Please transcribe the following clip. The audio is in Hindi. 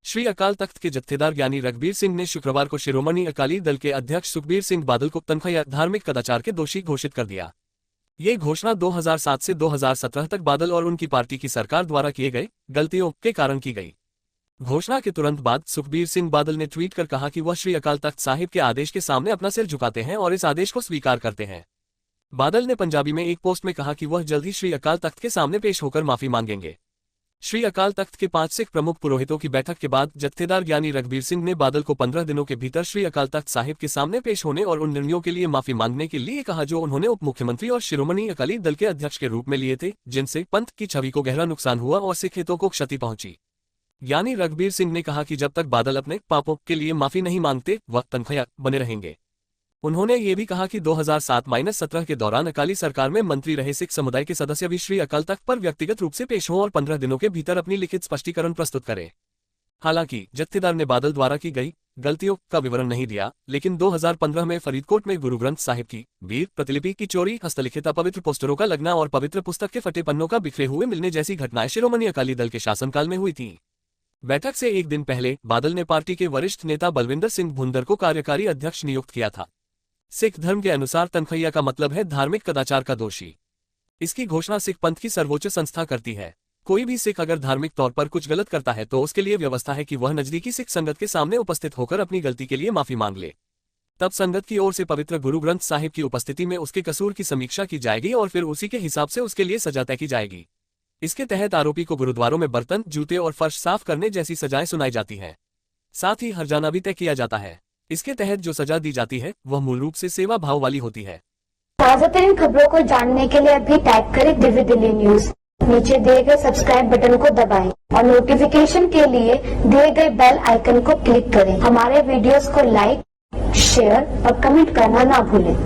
श्री अकाल तख्त के जत्थेदार ज्ञानी रघबीर सिंह ने शुक्रवार को शिरोमणि अकाली दल के अध्यक्ष सुखबीर सिंह बादल को तनख्वाह धार्मिक कदाचार के दोषी घोषित कर दिया। ये घोषणा 2007 से 2017 तक बादल और उनकी पार्टी की सरकार द्वारा किए गए गलतियों के कारण की गई। घोषणा के तुरंत बाद सुखबीर सिंह बादल ने ट्वीट कर कहा कि वह श्री अकाल तख्त साहिब के आदेश के सामने अपना सिर झुकाते हैं और इस आदेश को स्वीकार करते हैं। बादल ने पंजाबी में एक पोस्ट में कहा कि वह जल्द ही श्री अकाल तख्त के सामने पेश होकर माफी मांगेंगे। श्री अकाल तख्त के 5 सिख प्रमुख पुरोहितों की बैठक के बाद जत्थेदार ज्ञानी रघबीर सिंह ने बादल को 15 दिनों के भीतर श्री अकाल तख्त साहिब के सामने पेश होने और उन निर्णयों के लिए माफी मांगने के लिए कहा जो उन्होंने उप मुख्यमंत्री और शिरोमणि अकाली दल के अध्यक्ष के रूप में लिए थे, जिनसे पंथ की छवि को गहरा नुकसान हुआ और सिख हितों को क्षति पहुंची। ज्ञानी रघबीर सिंह ने कहा कि जब तक बादल अपने पापों के लिए माफी नहीं मांगते वह तनख्वाह बने रहेंगे। उन्होंने ये भी कहा कि 2007-17 के दौरान अकाली सरकार में मंत्री रहे सिख समुदाय के सदस्य भी श्री अकाल तख्त पर व्यक्तिगत रूप से पेश हों और 15 दिनों के भीतर अपनी लिखित स्पष्टीकरण प्रस्तुत करें। हालांकि जत्थेदार ने बादल द्वारा की गई गलतियों का विवरण नहीं दिया, लेकिन 2015 में फरीदकोट में गुरु ग्रंथ साहिब की वीर प्रतिलिपि की चोरी, हस्तलिखित अपवित्र पोस्टरों का लगना और पवित्र पुस्तक के फटे पन्नों का बिखरे हुए मिलने जैसी घटनाएं शिरोमणि अकाली दल के शासनकाल में हुई थी। बैठक से एक दिन पहले बादल ने पार्टी के वरिष्ठ नेता बलविंदर सिंह भुंदर को कार्यकारी अध्यक्ष नियुक्त किया था। सिख धर्म के अनुसार तनख्वाह का मतलब है धार्मिक कदाचार का दोषी। इसकी घोषणा सिख पंथ की सर्वोच्च संस्था करती है। कोई भी सिख अगर धार्मिक तौर पर कुछ गलत करता है तो उसके लिए व्यवस्था है कि वह नजदीकी सिख संगत के सामने उपस्थित होकर अपनी गलती के लिए माफी मांग ले। तब संगत की ओर से पवित्र गुरु ग्रंथ साहिब की उपस्थिति में उसके कसूर की समीक्षा की जाएगी और फिर उसी के हिसाब से उसके लिए सजा तय की जाएगी। इसके तहत आरोपी को गुरुद्वारों में बर्तन, जूते और फर्श साफ करने जैसी सजाएं सुनाई जाती हैं। साथ ही हर्जाना भी तय किया जाता है। इसके तहत जो सजा दी जाती है वह मूल रूप से सेवा भाव वाली होती है। ताजा तरीन खबरों को जानने के लिए अभी टाइप करें दिव्य दिल्ली न्यूज। नीचे दिए गए सब्सक्राइब बटन को दबाएं और नोटिफिकेशन के लिए दिए गए बेल आइकन को क्लिक करें। हमारे वीडियोस को लाइक, शेयर और कमेंट करना ना भूलें।